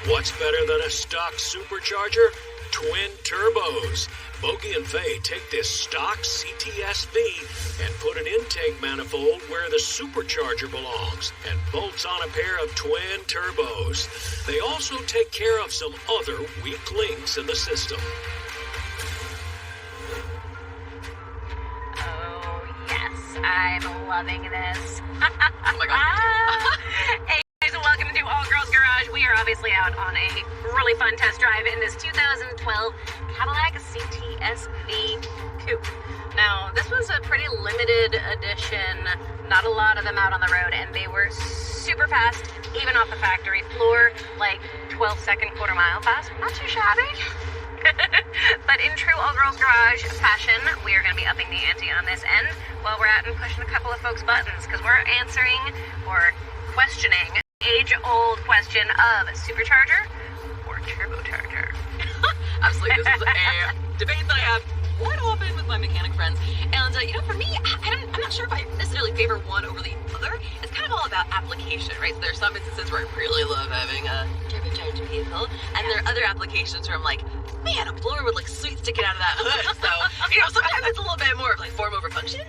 What's better than a stock supercharger? Twin turbos. Bogi and Faye take this stock CTSV and put an intake manifold where the supercharger belongs and bolts on a pair of twin turbos. They also take care of some other weak links in the system. Oh, yes, I'm loving this. Oh my god, me too. Hey guys, welcome to All Girls Garage. We are obviously out on a really fun test drive in this 2012 Cadillac CTSV Coupe. Now, this was a pretty limited edition, not a lot of them out on the road, and they were super fast, even off the factory floor, like 12-second quarter-mile fast. Not too shabby. But in true All Girls Garage fashion, we are going to be upping the ante on this end while we're out and pushing a couple of folks' buttons, because we're answering or questioning age-old question of supercharger or turbocharger. Absolutely, this is a debate that I have quite often with my mechanic friends. And, for me, I'm not sure if I necessarily favor one over the other. It's kind of all about application, right? So there are some instances where I really love having a turbocharged vehicle, and there are other applications where I'm like, man, a blower would look sweet sticking out of that hood. So, sometimes it's a little bit more of like form over function.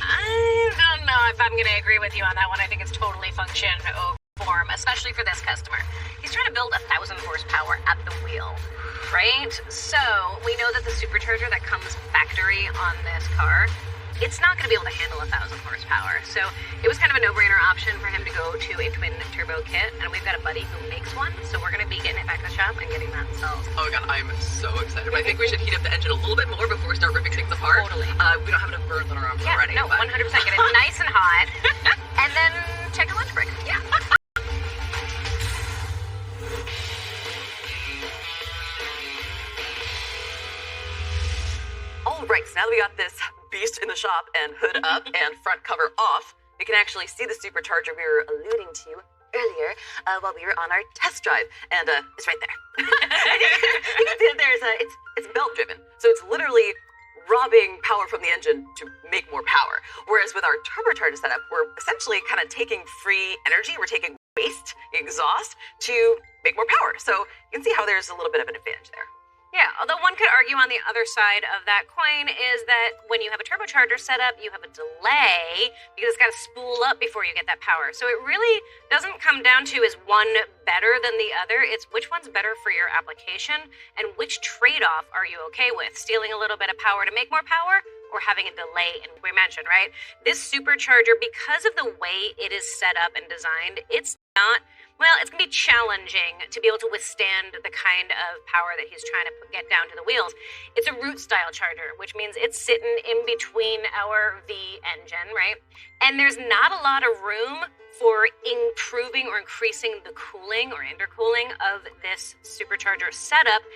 I don't know if I'm going to agree with you on that one. I think it's totally function over form, especially for this customer. He's trying to build 1,000 horsepower at the wheel, right? So we know that the supercharger that comes factory on this car, it's not going to be able to handle 1,000 horsepower. So it was kind of a no-brainer option for him to go to a twin turbo kit, and we've got a buddy who makes one, so we're going to be getting it back to the shop and getting that installed. Oh my god, I'm so excited. I think we should heat up the engine a little bit more before we start ripping things apart. Totally. We don't have enough burns on our arms Yeah, already. no, but... 100%. Get it nice and hot, and then take a lunch break. Yeah. Alright, so now that we got this beast in the shop and hood up and front cover off, we can actually see the supercharger we were alluding to earlier while we were on our test drive. And it's right there. You can see that it's belt driven. So it's literally robbing power from the engine to make more power. Whereas with our turbocharger setup, we're essentially kind of taking free energy. We're taking waste, exhaust, to make more power. So you can see how there's a little bit of an advantage there. Yeah, although one could argue on the other side of that coin is that when you have a turbocharger set up, you have a delay because it's got to spool up before you get that power. So it really doesn't come down to is one better than the other. It's which one's better for your application and which trade-off are you okay with? Stealing a little bit of power to make more power or having a delay, and we mentioned, right? This supercharger, because of the way it is set up and designed, it's going to be challenging to be able to withstand the kind of power that he's trying to get down to the wheels. It's a root-style charger, which means it's sitting in between our V engine, right? And there's not a lot of room for improving or increasing the cooling or intercooling of this supercharger setup.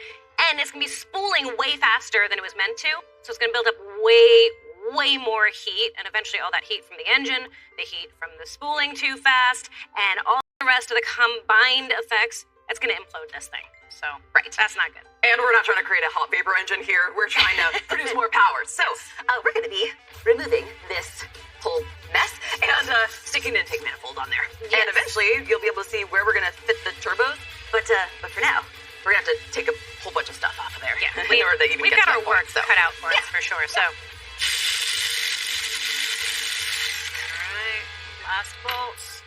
And it's going to be spooling way faster than it was meant to. So it's going to build up way more heat. And eventually all that heat from the engine, the heat from the spooling too fast, and all the rest of the combined effects, it's going to implode this thing. So, right, that's not good. And we're not trying to create a hot vapor engine here. We're trying to produce more power. So we're going to be removing this whole mess and sticking an intake manifold on there. Yes. And eventually you'll be able to see where we're going to fit the turbos. But for now, we're going to have to take a whole bunch of stuff off of there. Yeah, in order to even we've get got to our that work point, so. cut out for us, for sure. So, all right, last bolts.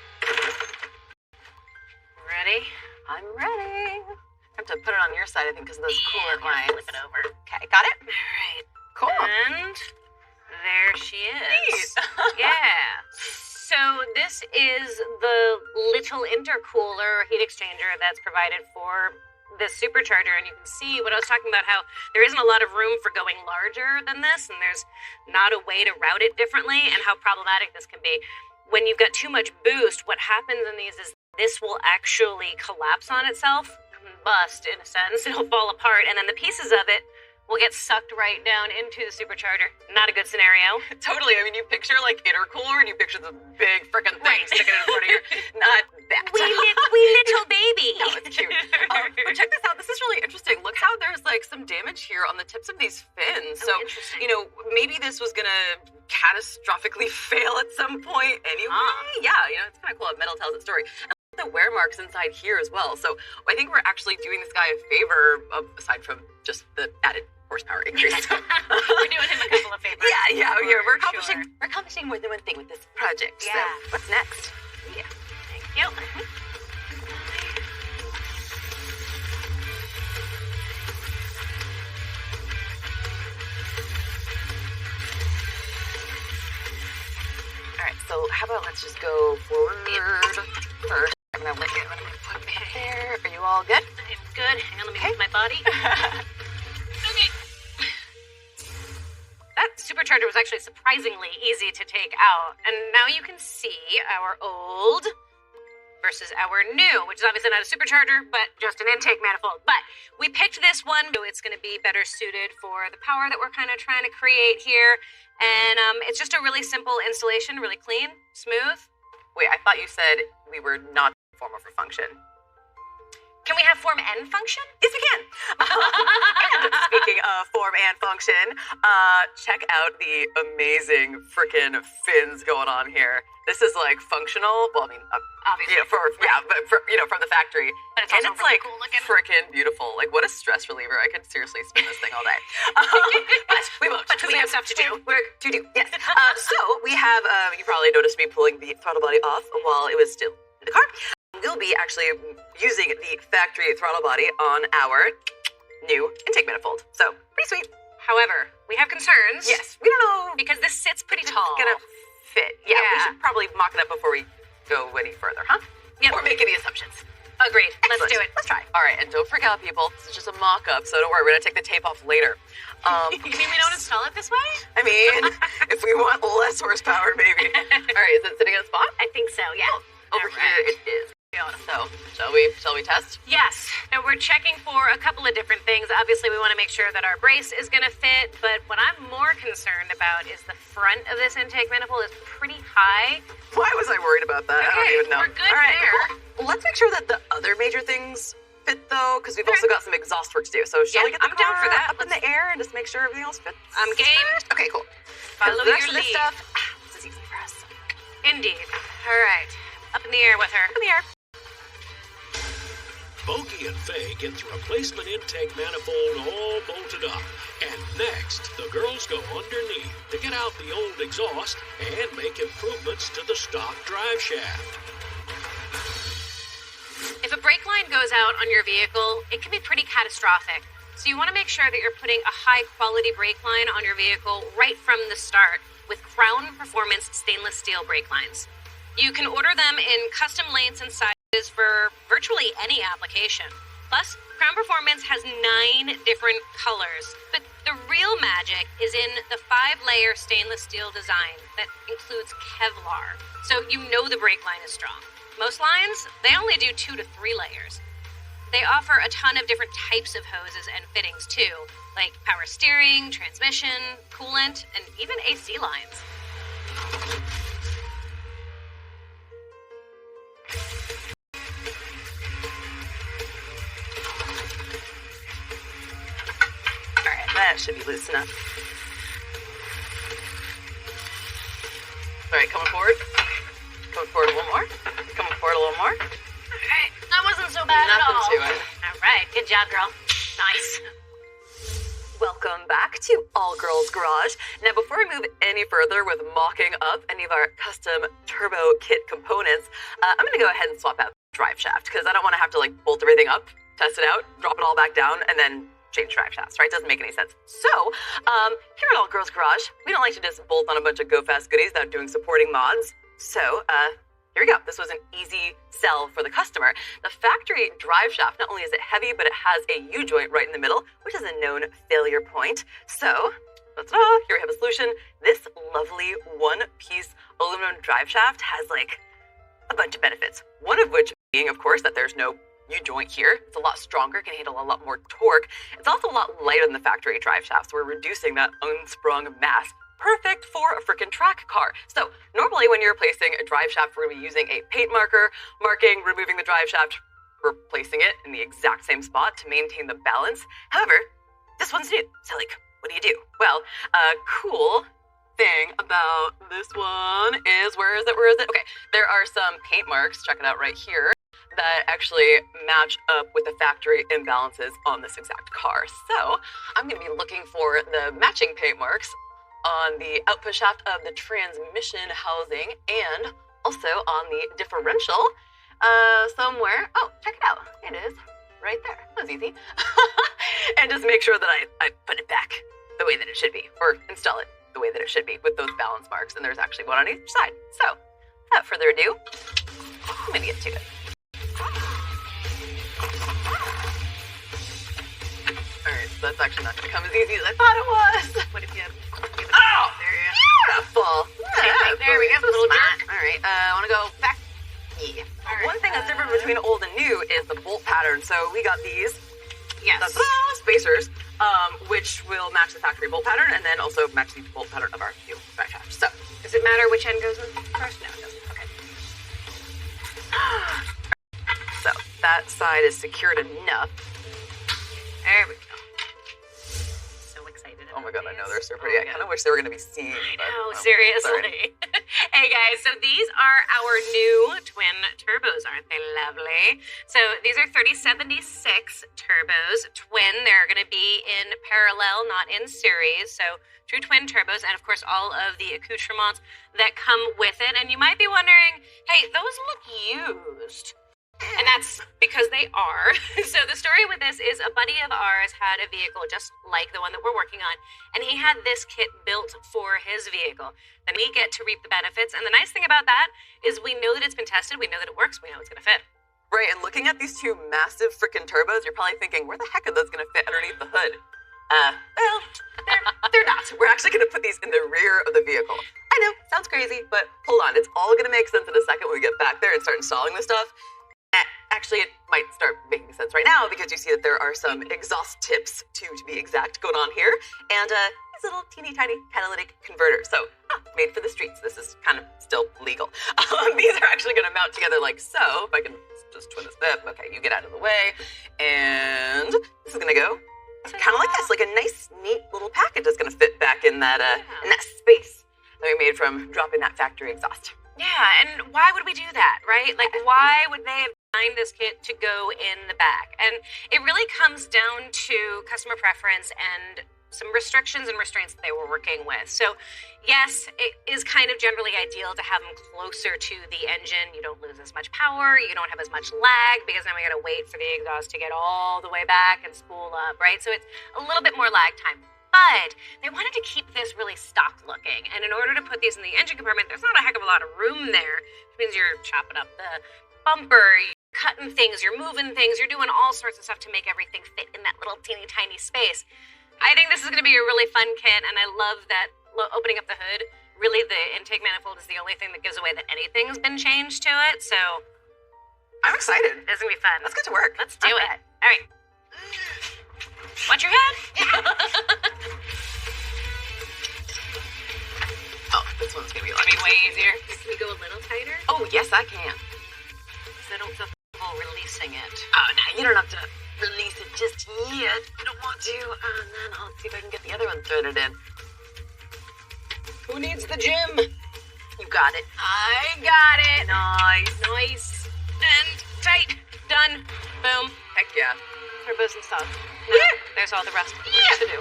Ready? I'm ready. I have to put it on your side, I think, because of those coolant lines. Flip it over. Okay, got it? All right. Cool. And there she is. Yeah. So this is the little intercooler heat exchanger that's provided for this supercharger, and you can see what I was talking about, how there isn't a lot of room for going larger than this, and there's not a way to route it differently, and how problematic this can be. When you've got too much boost, what happens in these is this will actually collapse on itself, bust in a sense, it'll fall apart, and then the pieces of it will get sucked right down into the supercharger. Not a good scenario. Totally. I mean, you picture like intercooler and you picture the big freaking thing sticking in front of you. Not that. Wee little baby. No, it's cute. But check this out. This is really interesting. Look how there's like some damage here on the tips of these fins. So, interesting. Maybe this was going to catastrophically fail at some point anyway. Yeah, it's kind of cool how metal tells its story. the wear marks inside here as well. So I think we're actually doing this guy a favor, aside from just the added horsepower increase. We're doing him a couple of favors. Yeah. We're accomplishing more than one thing with this project. Yeah. So what's next? Yeah. Thank you. All right, so how about let's just go forward first. I'm gonna put it there. Are you all good? I'm good. Hang on, let me move my body. Okay. That supercharger was actually surprisingly easy to take out. And now you can see our old versus our new, which is obviously not a supercharger, but just an intake manifold. But we picked this one. It's going to be better suited for the power that we're kind of trying to create here. And it's just a really simple installation, really clean, smooth. Wait, I thought you said we were not form over function. Can we have form and function? Yes, we can. And speaking of form and function, check out the amazing freaking fins going on here. This is like functional. Well, I mean, Obviously. but from the factory. But it's and also it's really like cool looking. freaking beautiful. Like, what a stress reliever. I could seriously spin this thing all day. But we won't. Because we have stuff to do. Work to do. Yes. So we have. You probably noticed me pulling the throttle body off while it was still in the car. We'll be actually using the factory throttle body on our new intake manifold. So, pretty sweet. However, we have concerns. Yes, we don't know Because this sits pretty tall. it's gonna fit. Yeah, we should probably mock it up before we go any further, huh? Yep. Or make any assumptions. Agreed. Let's Excellent. do it. Let's try. All right, and don't freak out, people. This is just a mock-up, so don't worry. We're gonna take the tape off later. You mean we don't install it this way? I mean, if we want less horsepower, maybe. All right, is it sitting in a spot? I think so, yeah. Over All here right. it is. So, shall we test? Yes. And we're checking for a couple of different things. Obviously, we want to make sure that our brace is going to fit, but what I'm more concerned about is the front of this intake manifold is pretty high. Why was I worried about that? I don't Okay, even know. we're good All right, there. cool. Let's make sure that the other major things fit, though, because we've also got some exhaust work to do. So, shall we get the I'm down for car that. up in the air and just make sure everything else fits? I'm game. Okay, cool. Follow The rest your of this lead. stuff, this is easy for us. Indeed. All right. Up in the air with her. Up in the air. Bogi and Faye get the replacement intake manifold all bolted up. And next, the girls go underneath to get out the old exhaust and make improvements to the stock drive shaft. If a brake line goes out on your vehicle, it can be pretty catastrophic. So you want to make sure that you're putting a high-quality brake line on your vehicle right from the start with Crown Performance stainless steel brake lines. You can order them in custom lengths and sizes for virtually any application. Plus, Crown Performance has 9 different colors. But the real magic is in the 5-layer stainless steel design that includes Kevlar. So you know the brake line is strong. Most lines, they only do 2 to 3 layers. They offer a ton of different types of hoses and fittings too, like power steering, transmission, coolant, and even AC lines. All right, that should be loose enough. All right, coming forward. Coming forward a little more. Coming forward a little more. All right, that wasn't so bad at all. Nothing to it. All right, good job, girl. Nice. Welcome back to All Girls Garage. Now, before we move any further with mocking up any of our custom turbo kit components, I'm going to go ahead and swap out the drive shaft because I don't want to have to bolt everything up, test it out, drop it all back down, and then change drive shafts, right? Doesn't make any sense. So, here at All Girls Garage, we don't like to just bolt on a bunch of go-fast goodies without doing supporting mods. So, here we go. This was an easy sell for the customer. The factory drive shaft, not only is it heavy, but it has a U-joint right in the middle, which is a known failure point. So, ta-da, here we have a solution. This lovely one-piece aluminum drive shaft has a bunch of benefits. One of which being, of course, that there's no U-joint here. It's a lot stronger, can handle a lot more torque. It's also a lot lighter than the factory drive shaft, so we're reducing that unsprung mass. Perfect for a freaking track car. So normally when you're replacing a drive shaft, we're going to be using a paint marker, marking, removing the drive shaft, replacing it in the exact same spot to maintain the balance. However, this one's new. So what do? Well, a cool thing about this one is, where is it? Okay, there are some paint marks, check it out right here, that actually match up with the factory imbalances on this exact car. So I'm going to be looking for the matching paint marks on the output shaft of the transmission housing and also on the differential somewhere. Oh, check it out. It is right there. That was easy. And just make sure that I put it back the way that it should be, or install it the way that it should be with those balance marks. And there's actually one on each side. So without further ado, I'm going to get to it. Alright, so that's actually not going to come as easy as I thought it was. What if you have... Oh! Beautiful. There we go. So Little smart. jerk. Alright, I want to go back. Yeah. Right, One thing that's different between old and new is the bolt pattern. So we got these Yes. spacers, which will match the factory bolt pattern and then also match the bolt pattern of our new drive shaft. So, Does it matter which end goes in first? No, it doesn't. Okay. so that side is secured enough. There we go. So excited. Oh my god, I know they're so pretty. I kind of wish they were going to be seen. I but, know, sorry. seriously. Hey guys, so these are our new twin turbos, aren't they lovely? So these are 3076 turbos, twin. They're going to be in parallel, not in series. So true twin turbos, and of course all of the accoutrements that come with it. And you might be wondering, hey, those look used. And that's because they are. So the story with this is a buddy of ours had a vehicle just like the one that we're working on, and he had this kit built for his vehicle. Then we get to reap the benefits, and the nice thing about that is we know that it's been tested, we know that it works, we know it's going to fit. Right, and looking at these two massive freaking turbos, you're probably thinking, where the heck are those going to fit underneath the hood? Well, they're not. We're actually going to put these in the rear of the vehicle. I know, sounds crazy, but hold on. It's all going to make sense in a second when we get back there and start installing this stuff. Actually, it might start making sense right now because you see that there are some exhaust tips, to be exact, going on here, and these little teeny tiny catalytic converters. So, made for the streets. This is kind of still legal. These are actually going to mount together like so. If I can just twin this bit. Okay, you get out of the way. And this is going to go kind of like this, like a nice, neat little package that's going to fit back in that space that we made from dropping that factory exhaust. Yeah, and why would we do that, right? Like, why would they have designed this kit to go in the back? And it really comes down to customer preference and some restrictions and restraints that they were working with. So, yes, it is kind of generally ideal to have them closer to the engine. You don't lose as much power, you don't have as much lag, because then we gotta wait for the exhaust to get all the way back and spool up, right? So it's a little bit more lag time. But they wanted to keep this really stock looking. And in order to put these in the engine compartment, there's not a heck of a lot of room there. Which means you're chopping up the bumper, you're cutting things, you're moving things, you're doing all sorts of stuff to make everything fit in that little teeny tiny space. I think this is going to be a really fun kit, and I love that opening up the hood, really the intake manifold is the only thing that gives away that anything's been changed to it. So I'm excited. It's going to be fun. Let's get to work. Let's do it. All right. Watch your head. Oh, this one's gonna be way easier. Can we go a little tighter? Oh, yes, I can. So I don't feel comfortable releasing it. Oh, no, you don't have to release it just yet. I don't want to. And then I'll see if I can get the other one threaded in. Who needs the gym? You got it. I got it. Nice. Nice. And tight. Done. Boom. Heck yeah. Turbos installed. Now, there's all the rest of it to do.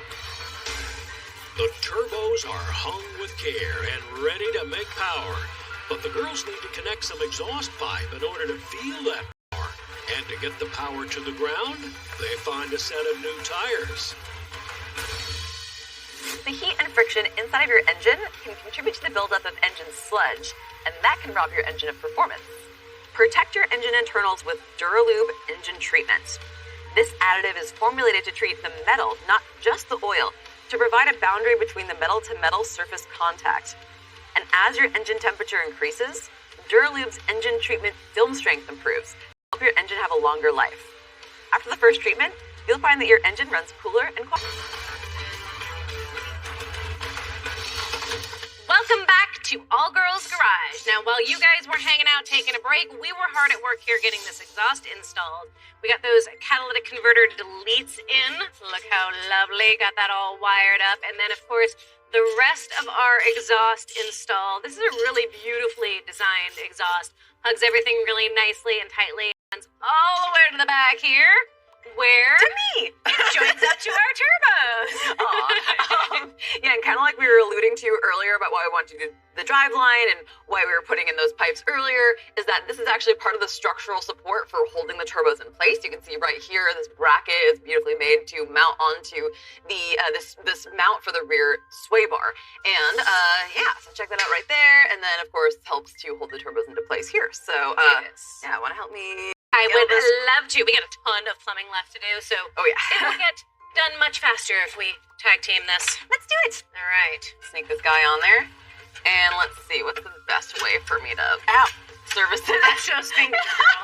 The turbos are hung with care and ready to make power. But the girls need to connect some exhaust pipe in order to feel that power. And to get the power to the ground, they find a set of new tires. The heat and friction inside of your engine can contribute to the buildup of engine sludge, and that can rob your engine of performance. Protect your engine internals with Duralube engine treatment. This additive is formulated to treat the metal, not just the oil, to provide a boundary between the metal-to-metal surface contact. And as your engine temperature increases, Duralube's engine treatment film strength improves, to help your engine have a longer life. After the first treatment, you'll find that your engine runs cooler and quieter. Welcome back to All Girls Garage. Now, while you guys were hanging out taking a break, we were hard at work here getting this exhaust installed. We got those catalytic converter deletes in. Look how lovely. Got that all wired up. And then, of course, the rest of our exhaust installed. This is a really beautifully designed exhaust. Hugs everything really nicely and tightly. And all the way to the back here, where To me! it joins up to our turbos. Yeah, and kind of like we were alluding to earlier about why we wanted to do the drive line and why we were putting in those pipes earlier, is that this is actually part of the structural support for holding the turbos in place. You can see right here, this bracket is beautifully made to mount onto the this mount for the rear sway bar. And yeah, so check that out right there. And then, of course, helps to hold the turbos into place here. So yeah, want to help me? I would love to. We got a ton of plumbing left to do, so Oh yeah. it will get done much faster if we tag team this. Let's do it. All right. Sneak this guy on there. And let's see, what's the best way for me to service it? That shows fingers, girl.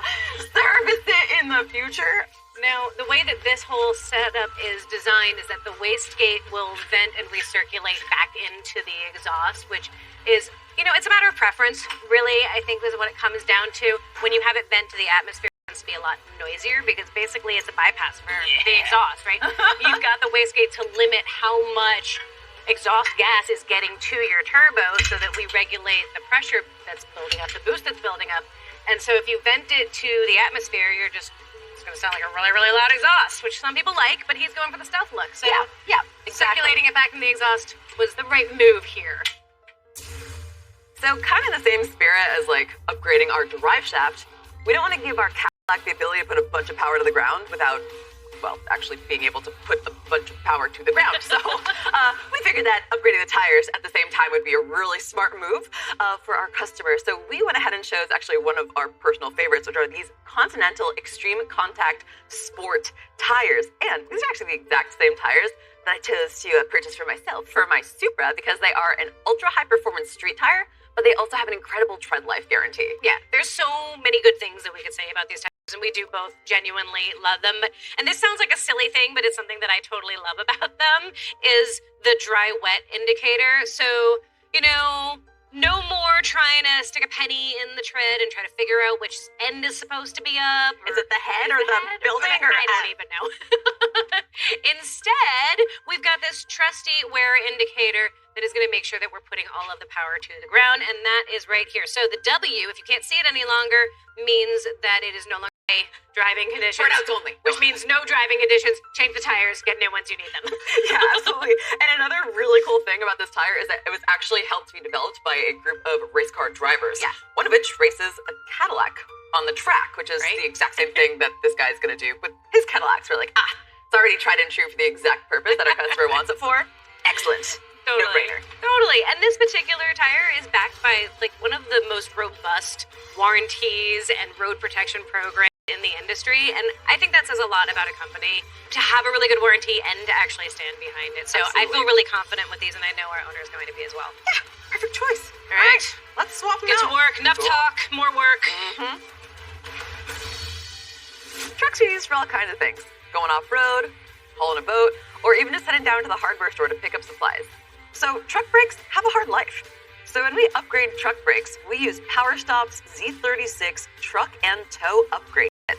Service it in the future. Now, the way that this whole setup is designed is that the wastegate will vent and recirculate back into the exhaust, which is, it's a matter of preference. Really, I think this is what it comes down to. When you have it vent to the atmosphere, it tends to be a lot noisier because basically it's a bypass for the exhaust, right? You've got the wastegate to limit how much exhaust gas is getting to your turbo so that we regulate the pressure that's building up, the boost that's building up. And so if you vent it to the atmosphere, it's going to sound like a really, really loud exhaust, which some people like, but he's going for the stealth look. So Yeah, exactly. circulating it back in the exhaust was the right move here. So kind of the same spirit as like upgrading our drive shaft, we don't want to give our Cadillac the ability to put a bunch of power to the ground without, well, actually being able to put a bunch of power to the ground. So we figured that upgrading the tires at the same time would be a really smart move for our customers. So we went ahead and chose actually one of our personal favorites, which are these Continental Extreme Contact Sport tires. And these are actually the exact same tires that I chose to purchase for myself for my Supra, because they are an ultra high performance street tire, but they also have an incredible tread life guarantee. Yeah, there's so many good things that we could say about these tires, and we do both genuinely love them. And this sounds like a silly thing, but it's something that I totally love about them, is the dry-wet indicator. So, no more trying to stick a penny in the tread and try to figure out which end is supposed to be up. Is it the head or the building? I don't even know. Instead, we've got this trusty wear indicator that is going to make sure that we're putting all of the power to the ground, and that is right here. So the W, if you can't see it any longer, means that it is no longer a driving conditions. Burnouts only. Which means no driving conditions. Change the tires, get new ones, you need them. Yeah, absolutely. And another really cool thing about this tire is that it was actually helped to be developed by a group of race car drivers. Yeah. One of which races a Cadillac on the track, which is Right. the exact same thing that this guy's going to do with his Cadillacs. We're like, it's already tried and true for the exact purpose that our customer wants it for. Excellent. Totally. No-brainer. Totally. And this particular tire is backed by one of the most robust warranties and road protection programs in the industry. And I think that says a lot about a company to have a really good warranty and to actually stand behind it. So I feel really confident with these, and I know our owner is going to be as well. Yeah, perfect choice. All right. Let's swap them Get to out. work. Enough Cool. talk. More work. Trucks are used for all kinds of things. Going off-road, hauling a boat, or even just heading down to the hardware store to pick up supplies. So truck brakes have a hard life. So when we upgrade truck brakes, we use PowerStop's Z36 Truck and Tow Upgrade Kit.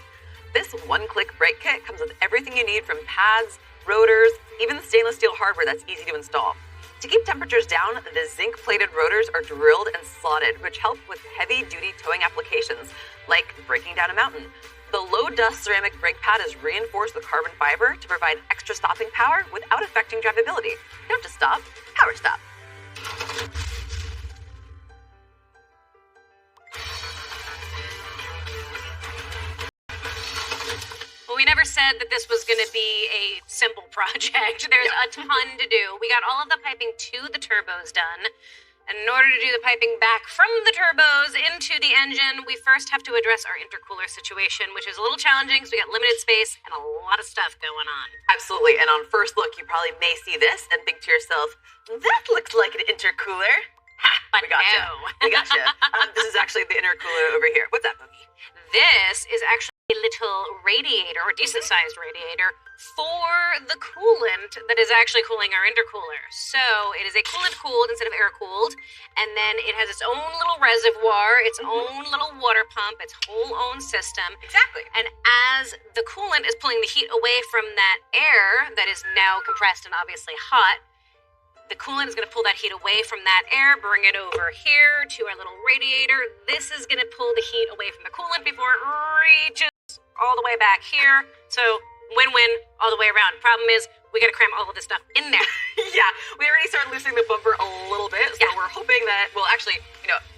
This one-click brake kit comes with everything you need, from pads, rotors, even the stainless steel hardware that's easy to install. To keep temperatures down, the zinc-plated rotors are drilled and slotted, which help with heavy-duty towing applications, like breaking down a mountain. The low-dust ceramic brake pad is reinforced with carbon fiber to provide extra stopping power without affecting drivability. You don't just stop, power stop. Well, we never said that this was going to be a simple project. There's a ton to do. We got all of the piping to the turbos done. And in order to do the piping back from the turbos into the engine, we first have to address our intercooler situation, which is a little challenging because we got limited space and a lot of stuff going on. Absolutely, and on first look, you probably may see this and think to yourself, that looks like an intercooler. Ha, But we gotcha. no. We gotcha. This is actually the intercooler over here. What's that, Bogi? This is actually a little radiator, or decent-sized radiator, for the coolant that is actually cooling our intercooler. So it is a coolant-cooled instead of air-cooled, and then it has its own little reservoir, its own little water pump, its whole own system. Exactly. And as the coolant is pulling the heat away from that air that is now compressed and obviously hot, the coolant is going to pull that heat away from that air, bring it over here to our little radiator. This is going to pull the heat away from the coolant before it reaches way back here. So win-win all the way around. Problem is, we gotta cram all of this stuff in there. Yeah, we already started loosening the bumper a little bit, so we're hoping that, well, actually,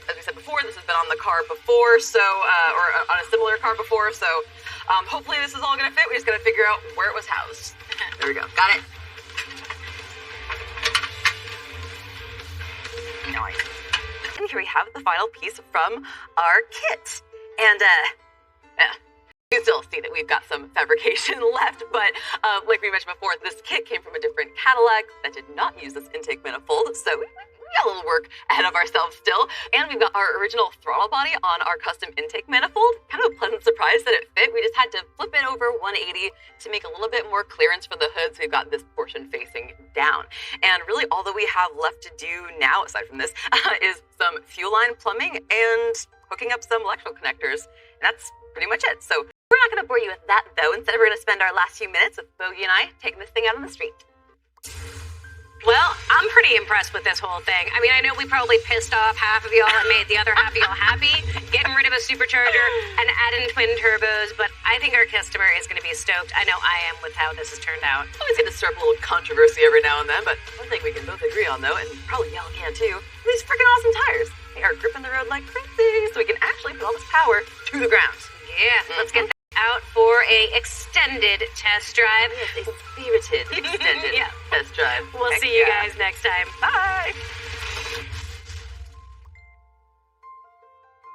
as we said before, this has been on the car before, so, or on a similar car before, so hopefully this is all gonna fit. We just gotta figure out where it was housed. There we go. Got it. Nice. And here we have the final piece from our kit. And, you still see that we've got some fabrication left, but like we mentioned before, this kit came from a different Cadillac that did not use this intake manifold, so we got a little work ahead of ourselves still. And we've got our original throttle body on our custom intake manifold. Kind of a pleasant surprise that it fit. We just had to flip it over 180 to make a little bit more clearance for the hood, so we've got this portion facing down. And really all that we have left to do now, aside from this, is some fuel line plumbing and hooking up some electrical connectors. And that's pretty much it. So we're not going to bore you with that, though. Instead, we're going to spend our last few minutes with Bogi and I taking this thing out on the street. Well, I'm pretty impressed with this whole thing. I mean, I know we probably pissed off half of y'all and made the other half of y'all happy, getting rid of a supercharger and adding twin turbos, but I think our customer is going to be stoked. I know I am with how this has turned out. It's always going to stir up a little controversy every now and then, but one thing we can both agree on, though, and probably y'all can too, these freaking awesome tires. They are gripping the road like crazy, so we can actually put all this power to the ground. Yeah, let's get out for a extended test drive. Yes, a spirited extended test drive. We'll see you guys next time. Bye!